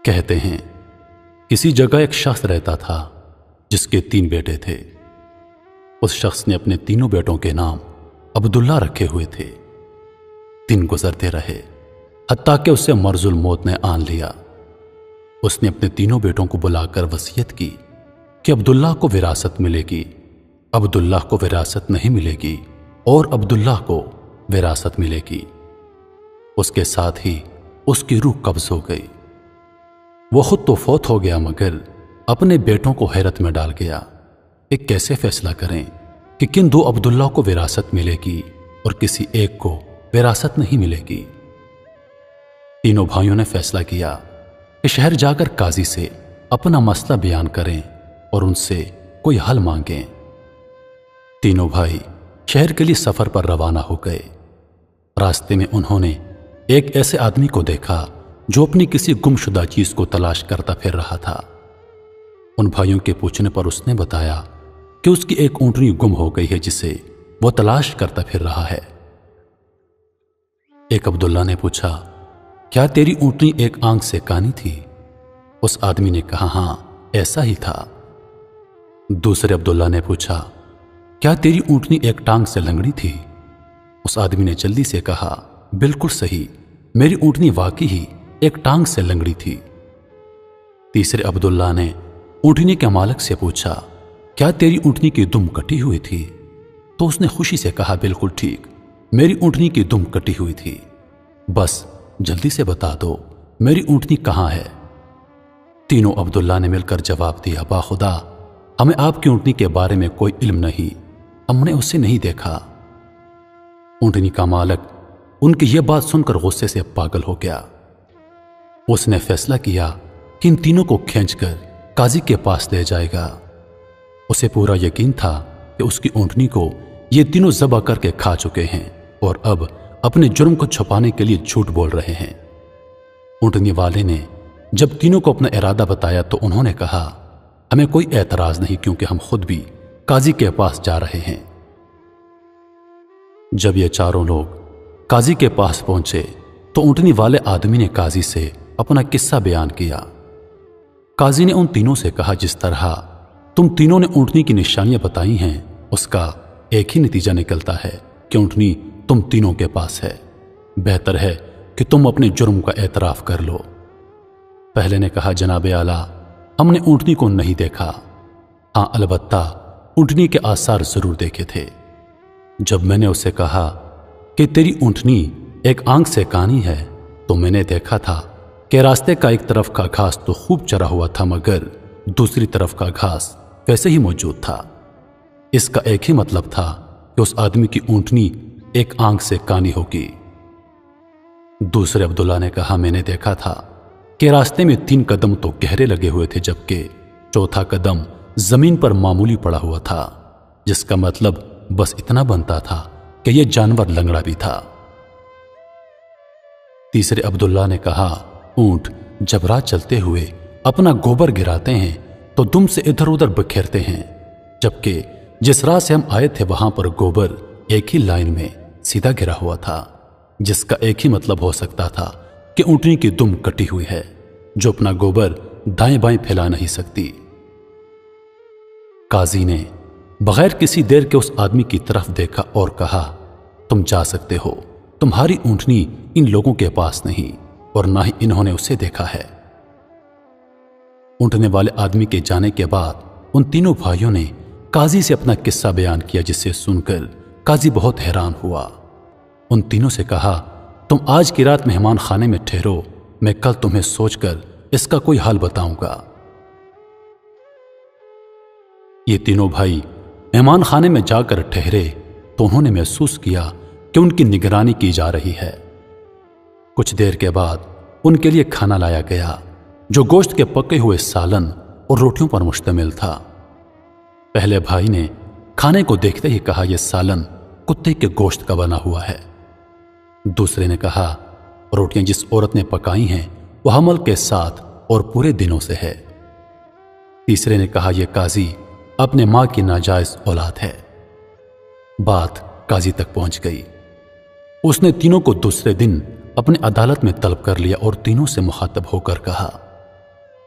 کہتے ہیں کسی جگہ ایک شخص رہتا تھا جس کے 3 بیٹے تھے۔ اس شخص نے اپنے تینوں بیٹوں کے نام عبداللہ رکھے ہوئے تھے۔ دن گزرتے رہے حتیٰ کہ اسے مرض الموت نے آن لیا۔ اس نے اپنے تینوں بیٹوں کو بلا کر وصیت کی کہ عبداللہ کو وراثت ملے گی، عبداللہ کو وراثت نہیں ملے گی اور عبداللہ کو وراثت ملے گی۔ اس کے ساتھ ہی اس کی روح قبض ہو گئی۔ وہ خود تو فوت ہو گیا مگر اپنے بیٹوں کو حیرت میں ڈال گیا کہ کیسے فیصلہ کریں کہ کن 2 عبداللہ کو وراثت ملے گی اور کسی ایک کو وراثت نہیں ملے گی۔ تینوں بھائیوں نے فیصلہ کیا کہ شہر جا کر قاضی سے اپنا مسئلہ بیان کریں اور ان سے کوئی حل مانگیں۔ تینوں بھائی شہر کے لیے سفر پر روانہ ہو گئے۔ راستے میں انہوں نے ایک ایسے آدمی کو دیکھا جو اپنی کسی گم شدہ چیز کو تلاش کرتا پھر رہا تھا۔ ان بھائیوں کے پوچھنے پر اس نے بتایا کہ اس کی ایک اونٹنی گم ہو گئی ہے جسے وہ تلاش کرتا پھر رہا ہے۔ ایک عبداللہ نے پوچھا، کیا تیری اونٹنی ایک آنکھ سے کانی تھی؟ اس آدمی نے کہا، ہاں ایسا ہی تھا۔ دوسرے عبداللہ نے پوچھا، کیا تیری اونٹنی ایک ٹانگ سے لنگڑی تھی؟ اس آدمی نے جلدی سے کہا، بالکل صحیح، میری اونٹنی واقعی ہی ایک ٹانگ سے لنگڑی تھی۔ تیسرے عبداللہ نے اونٹنی کے مالک سے پوچھا، کیا تیری اونٹنی کی دم کٹی ہوئی تھی؟ تو اس نے خوشی سے کہا، بالکل ٹھیک، میری اونٹنی کی دم کٹی ہوئی تھی، بس جلدی سے بتا دو میری اونٹنی کہاں ہے؟ تینوں عبداللہ نے مل کر جواب دیا، با خدا ہمیں آپ کی اونٹنی کے بارے میں کوئی علم نہیں، ہم نے اسے نہیں دیکھا۔ اونٹنی کا مالک ان کی یہ بات سن کر غصے سے پاگل ہو گیا۔ اس نے فیصلہ کیا کہ ان تینوں کو کھینچ کر قاضی کے پاس لے جائے گا۔ اسے پورا یقین تھا کہ اس کی اونٹنی کو یہ تینوں ذبح کر کے کھا چکے ہیں اور اب اپنے جرم کو چھپانے کے لیے جھوٹ بول رہے ہیں۔ اونٹنی والے نے جب تینوں کو اپنا ارادہ بتایا تو انہوں نے کہا، ہمیں کوئی اعتراض نہیں کیونکہ ہم خود بھی قاضی کے پاس جا رہے ہیں۔ جب یہ چاروں لوگ قاضی کے پاس پہنچے تو اونٹنی والے آدمی نے قاضی سے اپنا قصہ بیان کیا۔ قاضی نے ان تینوں سے کہا، جس طرح تم تینوں نے اونٹنی کی نشانیاں بتائی ہیں اس کا ایک ہی نتیجہ نکلتا ہے کہ اونٹنی تم تینوں کے پاس ہے۔ بہتر ہے کہ تم اپنے جرم کا اعتراف کر لو۔ پہلے نے کہا، جناب اعلیٰ ہم نے اونٹنی کو نہیں دیکھا، ہاں البتہ اونٹنی کے آثار ضرور دیکھے تھے۔ جب میں نے اسے کہا کہ تیری اونٹنی ایک آنکھ سے کانی ہے تو میں نے دیکھا تھا کہ راستے کا ایک طرف کا گھاس تو خوب چرا ہوا تھا مگر دوسری طرف کا گھاس ویسے ہی موجود تھا۔ اس کا ایک ہی مطلب تھا کہ اس آدمی کی اونٹنی ایک آنکھ سے کانی ہوگی۔ دوسرے عبداللہ نے کہا، میں نے دیکھا تھا کہ راستے میں 3 قدم تو گہرے لگے ہوئے تھے جبکہ چوتھا قدم زمین پر معمولی پڑا ہوا تھا، جس کا مطلب بس اتنا بنتا تھا کہ یہ جانور لنگڑا بھی تھا۔ تیسرے عبداللہ نے کہا، اونٹ جب راہ چلتے ہوئے اپنا گوبر گراتے ہیں تو دم سے ادھر ادھر بکھیرتے ہیں، جبکہ جس راہ سے ہم آئے تھے وہاں پر گوبر ایک ہی لائن میں سیدھا گرا ہوا تھا، جس کا ایک ہی مطلب ہو سکتا تھا کہ اونٹنی کی دم کٹی ہوئی ہے جو اپنا گوبر دائیں بائیں پھیلا نہیں سکتی۔ قاضی نے بغیر کسی دیر کے اس آدمی کی طرف دیکھا اور کہا، تم جا سکتے ہو، تمہاری اونٹنی ان لوگوں کے پاس نہیں اور نہ ہی انہوں نے اسے دیکھا ہے۔ اونٹنے والے آدمی کے جانے کے بعد ان تینوں بھائیوں نے قاضی سے اپنا قصہ بیان کیا، جسے سن کر قاضی بہت حیران ہوا۔ ان تینوں سے کہا، تم آج کی رات مہمان خانے میں ٹھہرو، میں کل تمہیں سوچ کر اس کا کوئی حل بتاؤں گا۔ یہ تینوں بھائی مہمان خانے میں جا کر ٹھہرے تو انہوں نے محسوس کیا کہ ان کی نگرانی کی جا رہی ہے۔ کچھ دیر کے بعد ان کے لیے کھانا لایا گیا جو گوشت کے پکے ہوئے سالن اور روٹیوں پر مشتمل تھا۔ پہلے بھائی نے کھانے کو دیکھتے ہی کہا، یہ سالن کتے کے گوشت کا بنا ہوا ہے۔ دوسرے نے کہا، روٹیاں جس عورت نے پکائی ہیں وہ حمل کے ساتھ اور پورے دنوں سے ہے۔ تیسرے نے کہا، یہ قاضی اپنے ماں کی ناجائز اولاد ہے۔ بات قاضی تک پہنچ گئی۔ اس نے تینوں کو دوسرے دن اپنے عدالت میں طلب کر لیا اور تینوں سے مخاطب ہو کر کہا،